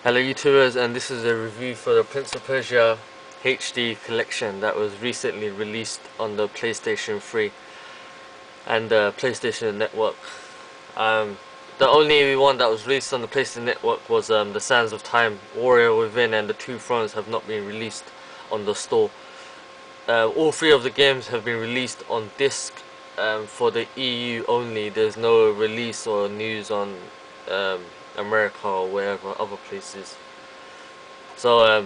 Hello YouTubers, and this is a review for the Prince of Persia HD collection that was recently released on the PlayStation 3 and the PlayStation Network. The only one that was released on the PlayStation Network was the Sands of Time, Warrior Within, and the Two Thrones have not been released on the store. All three of the games have been released on disc for the EU only. There's no release or news on America or wherever other places. So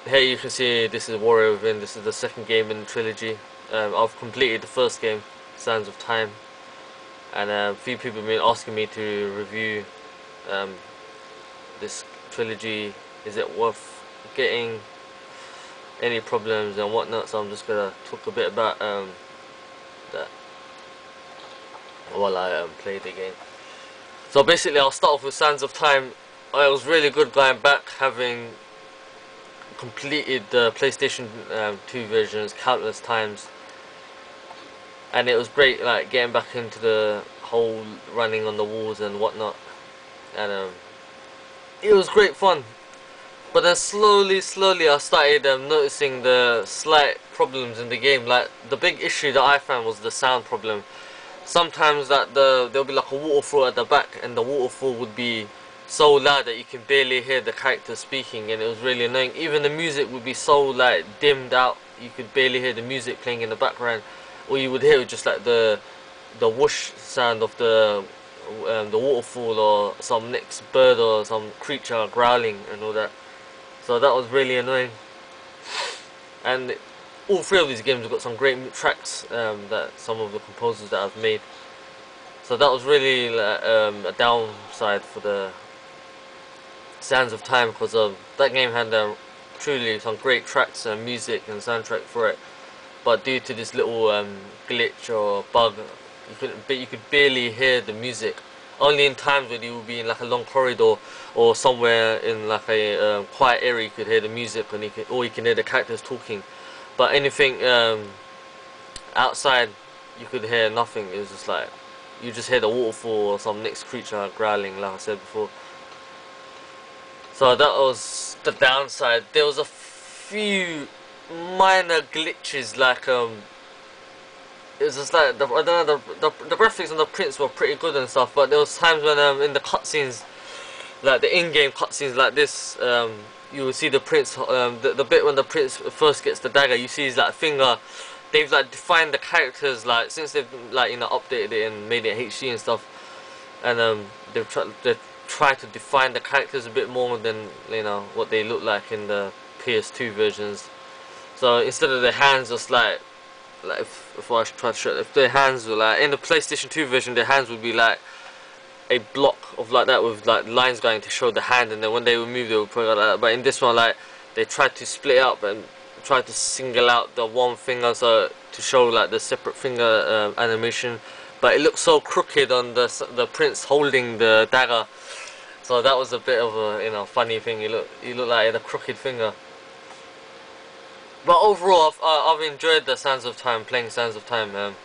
here you can see this is Warrior Within. This is the second game in the trilogy. I've completed the first game, Sands of Time, and a few people have been asking me to review this trilogy. Is it worth getting? Any problems and whatnot? So I'm just gonna talk a bit about that while I play the game. So basically, I'll start off with Sands of Time. It was really good going back, having completed the PlayStation 2 versions countless times, and it was great, like getting back into the whole running on the walls and whatnot, and it was great fun. But then slowly I started noticing the slight problems in the game. Like, the big issue that I found was the sound problem. Sometimes that there'll be like a waterfall at the back, and the waterfall would be so loud that you can barely hear the character speaking, and it was really annoying. Even the music would be so like dimmed out, you could barely hear the music playing in the background. All you would hear was just like the whoosh sound of the waterfall, or some next bird or some creature growling and all that. So that was really annoying. And all three of these games have got some great tracks that some of the composers that I've made. So that was really a downside for the Sands of Time, because that game had truly some great tracks and music and soundtrack for it. But due to this little glitch or bug, you could barely hear the music. Only in times when you would be in like a long corridor or somewhere in like a quiet area, you could hear the music, and you can hear the characters talking. But anything outside, you could hear nothing. It was just like you just hear the waterfall or some next creature growling, like I said before. So that was the downside. There was a few minor glitches, like it was just like the graphics on the prints were pretty good and stuff, but there was times when in the cutscenes, like the in-game cutscenes like this, you will see the prince, the bit when the prince first gets the dagger, you see his like finger. They've like defined the characters, like since they've like updated it and made it HD and stuff, and they've tried to define the characters a bit more than what they look like in the PS2 versions. So instead of their hands just like if I try to show it, if their hands were like in the PlayStation 2 version, their hands would be like a block of like that with like lines going to show the hand, and then when they would move they would put it like that. But in this one, like, they tried to split it up and try to single out the one finger, so to show like the separate finger animation, but it looked so crooked on the prince holding the dagger. So that was a bit of a funny thing. You look like he had a crooked finger. But overall, I've enjoyed the Sands of Time, playing Sands of Time.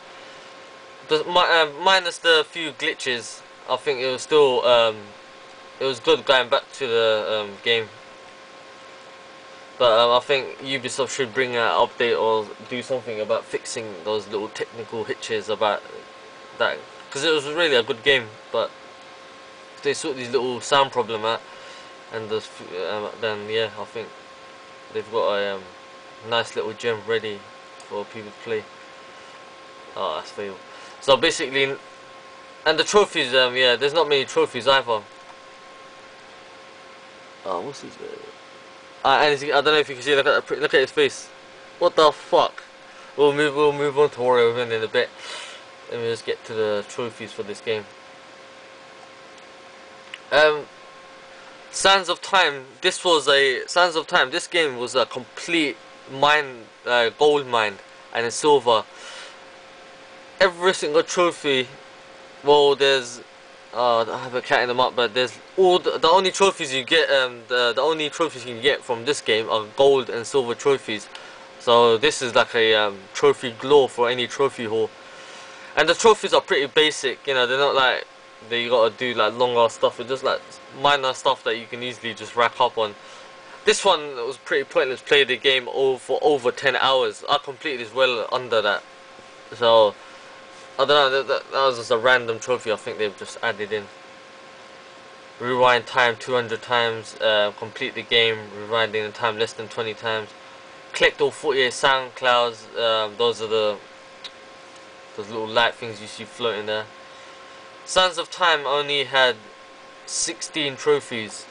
Minus the few glitches, I think it was still it was good going back to the game. But I think Ubisoft should bring an update or do something about fixing those little technical hitches about that, because it was really a good game. But if they sort these little sound problem out, and then yeah, I think they've got a nice little gem ready for people to play. Oh, that's fail. So basically, and the trophies, yeah, there's not many trophies either. Oh, what's his name? And I don't know if you can see. Look at his face. What the fuck? We'll move on to Warrior Within in a bit. Let me just get to the trophies for this game. Sands of Time. This game was a complete gold mine, and in silver. Every single trophy, well, there's I haven't counted them up, but there's the only trophies you get, the only trophies you can get from this game are gold and silver trophies. So this is like a trophy galore for any trophy haul, and the trophies are pretty basic. They're not like that you gotta do like longer stuff. It's just like minor stuff that you can easily just rack up on. This one was pretty pointless. Played the game for over 10 hours. I completed as well under that. So I don't know. That was just a random trophy. I think they've just added in. Rewind time 200 times. Complete the game. Rewinding the time less than 20 times. Collect all 48 sound clouds. Those are those little light things you see floating there. Sands of Time only had 16 trophies.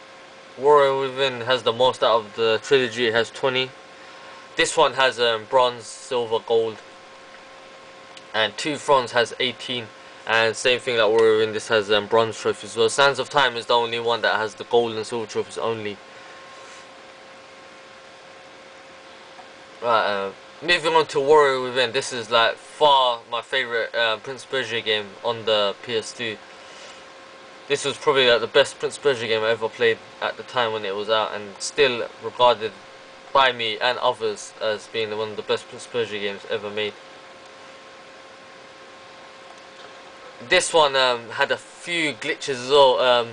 Warrior Within has the most out of the trilogy. It has 20. This one has bronze, silver, gold, and Two Thrones has 18. And same thing like Warrior Within, this has bronze trophies as well. Sands of Time is the only one that has the gold and silver trophies only. Right, moving on to Warrior Within. This is like far my favorite Prince of Persia game on the PS2. This was probably like the best Prince of Persia game I ever played at the time when it was out, and still regarded by me and others as being one of the best Prince of Persia games ever made. This one had a few glitches as well.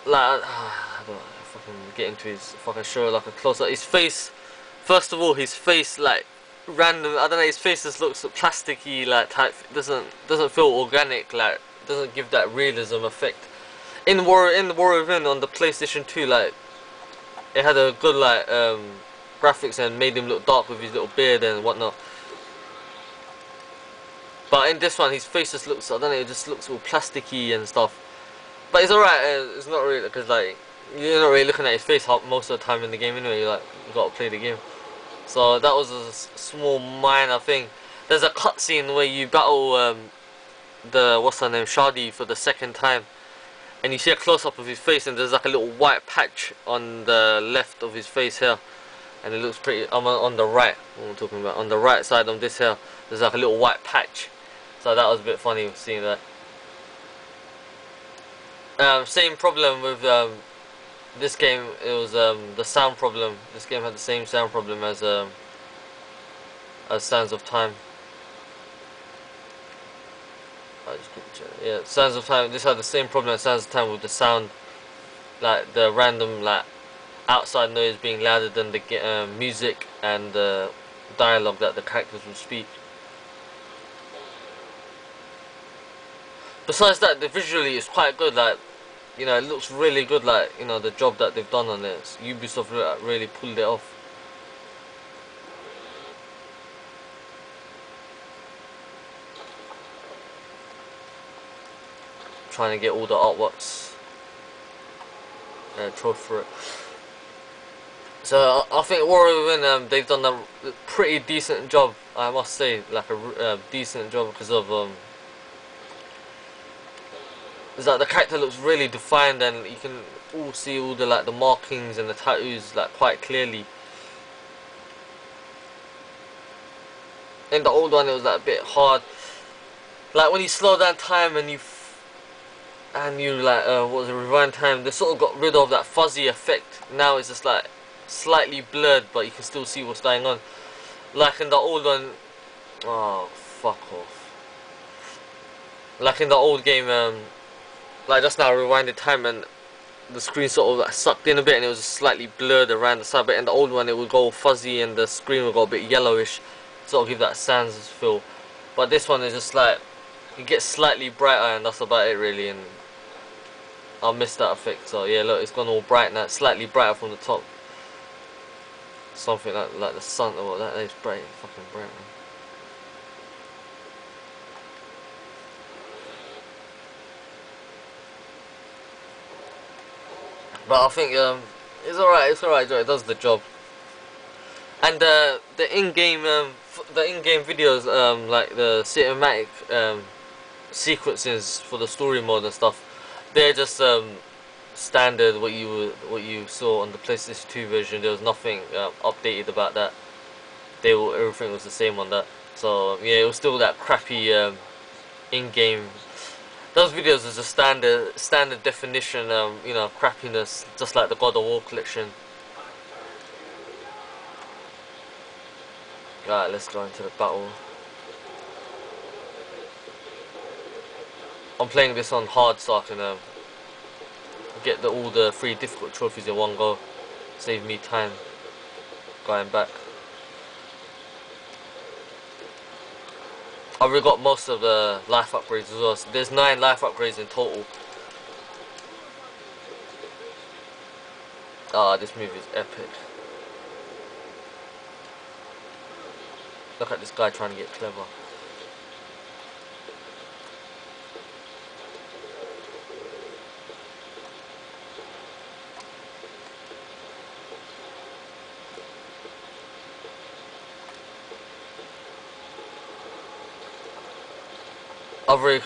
Like I don't know if I can get into his, if I can show like a close up. His face, first of all, his face like random. I don't know. His face just looks plasticky, like type. Doesn't feel organic. Like doesn't give that realism effect. In the Warrior Within on the PlayStation 2, like it had a good like graphics and made him look dark with his little beard and whatnot. But in this one, his face just looks, I don't know, it just looks all plasticky and stuff. But it's alright, it's not really, because like, you're not really looking at his face most of the time in the game anyway, you gotta play the game. So that was a small minor thing. There's a cutscene where you battle what's her name, Shadi for the second time. And you see a close-up of his face, and there's like a little white patch on the left of his face here. And it looks pretty, on the right, what I'm talking about, on the right side of this here, there's like a little white patch. So that was a bit funny seeing that. Same problem with this game. It was the sound problem. This game had the same sound problem as Sands of Time. Yeah, Sands of Time. This had the same problem as Sands of Time with the sound, like the random like outside noise being louder than the music and the dialogue that the characters would speak. Besides that, visually it's quite good. Like, you know, it looks really good. Like, you know, the job that they've done on it, Ubisoft really pulled it off. Trying to get all the artworks trophy for it. So I think Warrior Within, they've done a pretty decent job, I must say, like a decent job, because of it's like the character looks really defined, and you can all see all the like the markings and the tattoos like quite clearly. In the old one, it was like a bit hard. Like when you slow down time and you like what was it, rewind time, they sort of got rid of that fuzzy effect. Now it's just like slightly blurred, but you can still see what's going on. Like in the old one, oh fuck off. Like in the old game, like just now I rewinded time and the screen sort of like sucked in a bit and it was just slightly blurred around the side. But in the old one, it would go fuzzy and the screen would go a bit yellowish, sort of give that Sans feel. But this one is just like it gets slightly brighter, and that's about it really. And I missed that effect. So yeah, look, it's gone all bright now, slightly brighter from the top. Something like the sun. Oh, that is bright, fucking bright, man. But I think it's alright. It's alright. It does the job. And the in-game videos, like the cinematic sequences for the story mode and stuff, they're just standard what you saw on the PlayStation 2 version. There was nothing updated about that. Everything was the same on that. So yeah, it was still that crappy in-game. Those videos are just standard definition, you know, crappiness, just like the God of War collection. Right, let's go into the battle. I'm playing this on hard so I can get all the 3 difficult trophies in one go. Save me time going back. I've already got most of the life upgrades as well. So there's 9 life upgrades in total. Ah, this movie is epic. Look at this guy trying to get clever.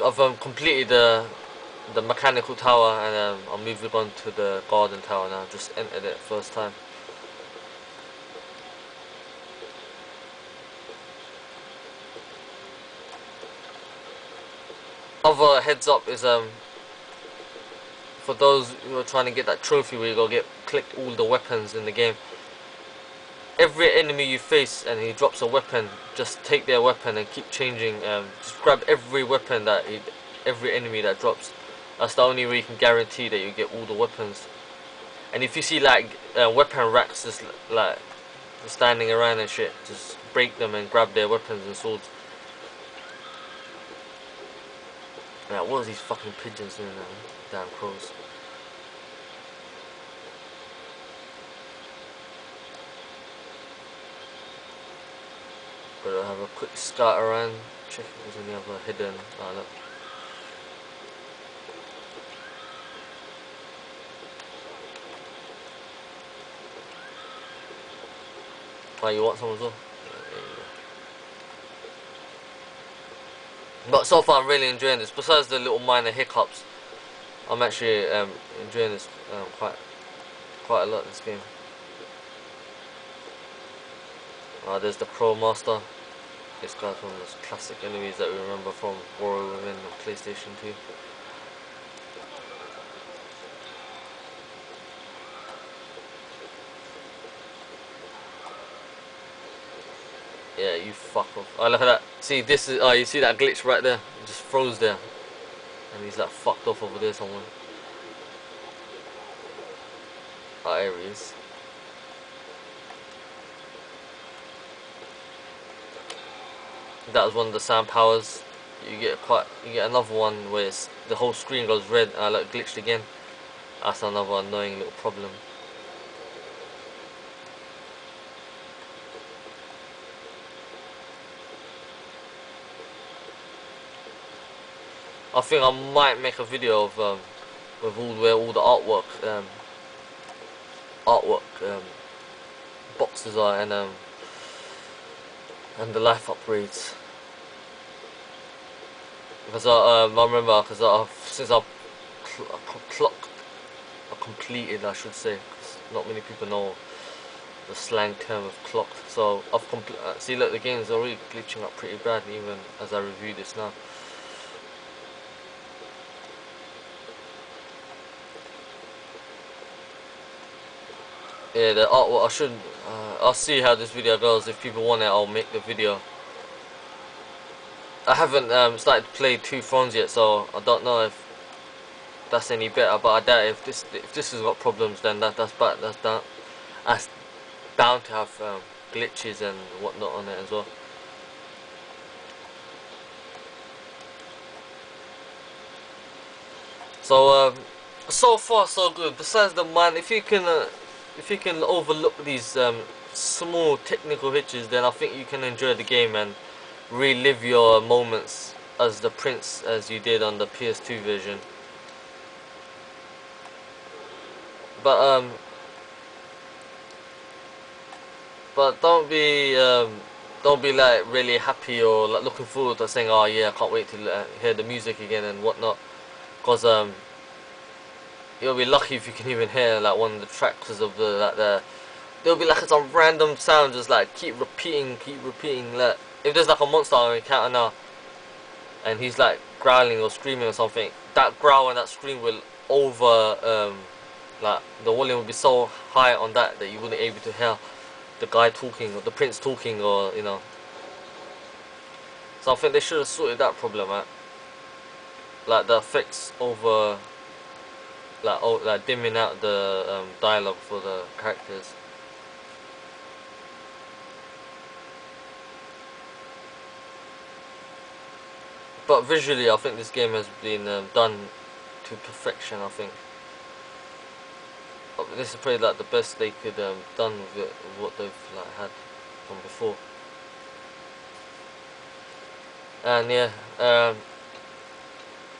I've completed the mechanical tower, and I'm moving on to the garden tower now. Just entered it first time. Other heads up is for those who are trying to get that trophy where you go collect all the weapons in the game. Every enemy you face and he drops a weapon, just take their weapon and keep changing. Just grab every weapon every enemy that drops. That's the only way you can guarantee that you get all the weapons. And if you see like weapon racks just like standing around and shit, just break them and grab their weapons and swords. Now, what are these fucking pigeons doing now? Damn crows. But I'll have a quick scout around, check if there's any other hidden. Oh, look. Oh, you want some as well? But so far I'm really enjoying this. Besides the little minor hiccups, I'm actually enjoying this quite a lot, this game. There's the Crow Master. This guy's one of those classic enemies that we remember from War Within on PlayStation 2. Yeah, you fuck off. Oh, look at that. See, this is. Oh, you see that glitch right there? It just froze there. And he's like fucked off over there somewhere. Oh, there he is. That was one of the sound powers. You get another one where the whole screen goes red. Like glitched again. That's another annoying little problem. I think I might make a video of with where all the artwork boxes are, and the life upgrades. Because I remember, because since I've completed, I should say, 'cause not many people know the slang term of clocked. So I've see, look, the game's already glitching up pretty bad, even as I review this now. Yeah, the artwork, I'll see how this video goes. If people want it, I'll make the video. I haven't started to play Two Thrones yet, so I don't know if that's any better, but I doubt if this has got problems, then that's bad. That's bound to have glitches and whatnot on it as well. So so far so good. Besides the man, if you can overlook these small technical hitches, then I think you can enjoy the game and relive your moments as the prince as you did on the PS2 version. But don't be like really happy or like looking forward to saying, oh yeah, I can't wait to hear the music again and whatnot, because you'll be lucky if you can even hear like one of the tracks of there'll be like some random sound just like keep repeating like if there's like a monster on encounter now and he's like growling or screaming or something, that growl and that scream will like the volume will be so high on that you wouldn't be able to hear the guy talking or the prince talking, or so I think they should have sorted that problem out. like the effects over, like dimming out the dialogue for the characters. But visually, I think this game has been done to perfection. I think this is probably like the best they could done with it, with what they've like had from before. And yeah,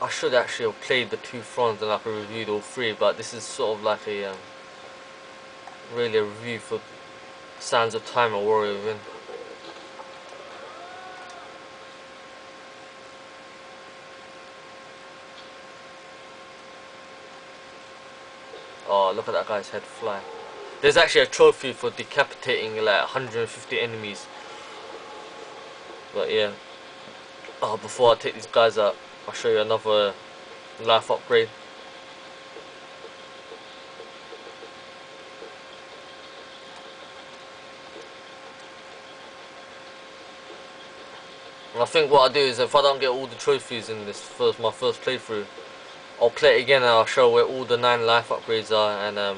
I should actually have played the two fronts and I could reviewed all three, but this is sort of like a really a review for Sands of Time or Warrior Within. Oh, look at that guy's head fly. There's actually a trophy for decapitating like 150 enemies. But yeah. Oh, before I take these guys out, I'll show you another life upgrade. And I think what I'll do is, if I don't get all the trophies in this my first playthrough, I'll play it again and I'll show where all the 9 life upgrades are, and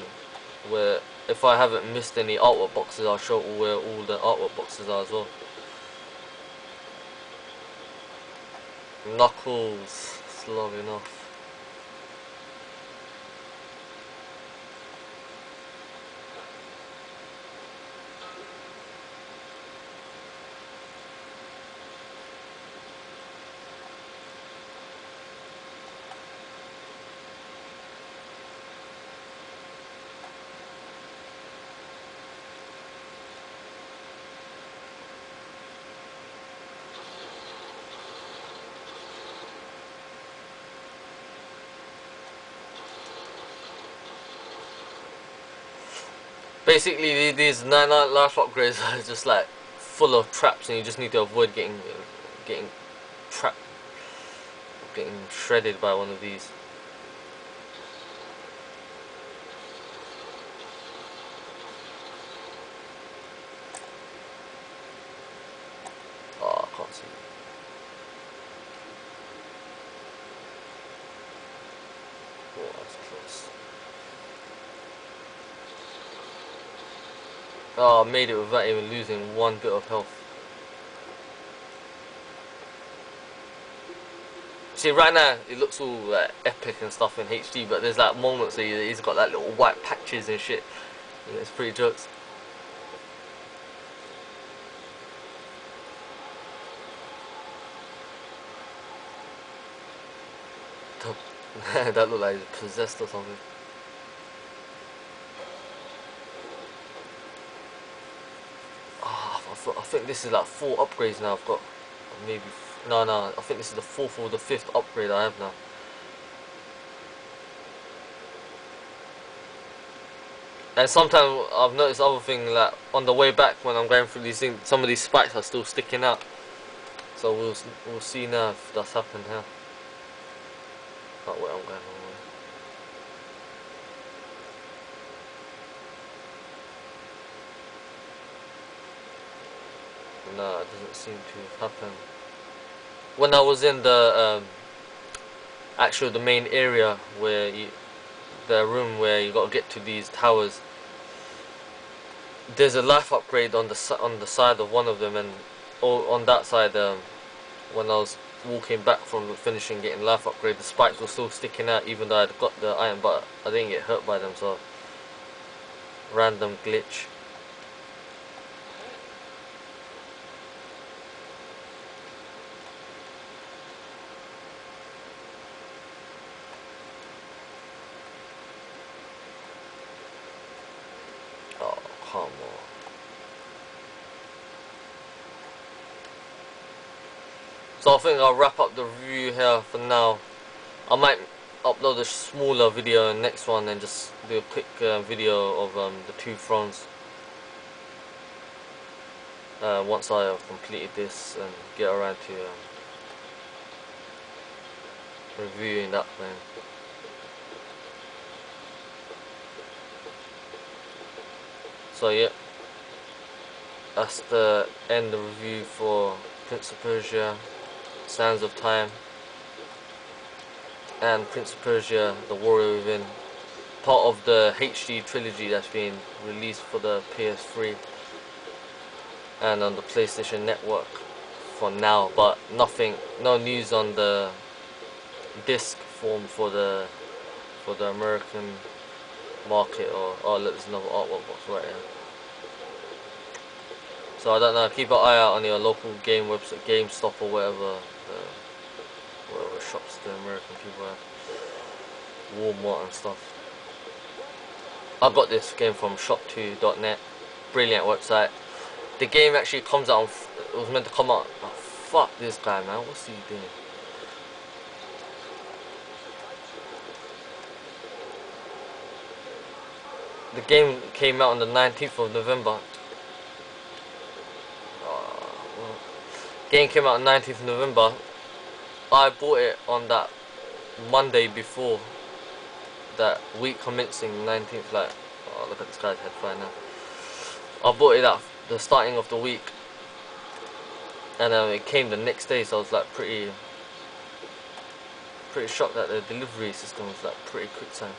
where, if I haven't missed any artwork boxes, I'll show where all the artwork boxes are as well. Knuckles, slogging off. Basically, these 9 life upgrades are just like full of traps, and you just need to avoid getting trapped, getting shredded by one of these. Oh, I can't see. Oh, that's close. Oh, I made it without even losing one bit of health. See, right now it looks all like epic and stuff in HD, but there's like moments where he's got like little white patches and shit. Yeah, it's pretty jokes. That looked like he's possessed or something. I think this is like 4 upgrades now I've got. Or maybe, no, I think this is the 4th or the 5th upgrade I have now. And sometimes I've noticed other thing, like on the way back when I'm going through these things, some of these spikes are still sticking out. So we'll see now if that's happened here. Not where I'm going. No, it doesn't seem to have happened. When I was in the the main area where the room where you got to get to these towers, there's a life upgrade on the side of one of them, and on that side, when I was walking back from finishing getting life upgrade, the spikes were still sticking out even though I'd got the iron, but I didn't get hurt by them. So random glitch. Oh, come on. So I think I'll wrap up the review here for now. I might upload a smaller video in the next one and just do a quick video of the 2 thrones once I have completed this and get around to reviewing that thing. So yeah, that's the end of the review for Prince of Persia, Sands of Time. and Prince of Persia: The Warrior Within, part of the HD trilogy that's been released for the PS3 and on the PlayStation Network for now, but no news on the disc form for the American market. Or oh, look, there's another artwork box right here. So I don't know. Keep an eye out on your local game website, GameStop or whatever shops the American people have, Walmart and stuff. I got this game from shop2.net, brilliant website. The game actually comes out on, it was meant to come out, oh, fuck this guy, man, what's he doing? The game came out on the 19th of November. Game came out on 19th of November. I bought it on that Monday before that week commencing 19th. Like, oh, look at this guy's head right now. I bought it at the starting of the week, and it came the next day. So I was like pretty shocked that the delivery system was like pretty quick time.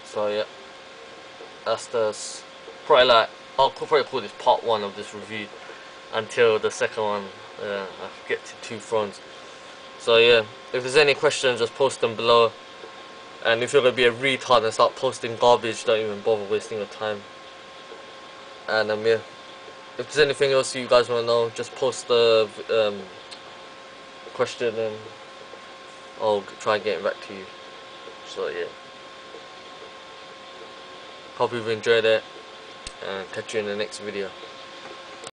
So yeah, that's probably like, I'll probably call this part 1 of this review until the second one I get to Two Thrones. So yeah, if there's any questions, just post them below. And if you're gonna be a retard and start posting garbage, don't even bother wasting your time. And yeah, if there's anything else you guys wanna know, just post the question and I'll try and get back to you. So yeah, hope you've enjoyed it, and catch you in the next video.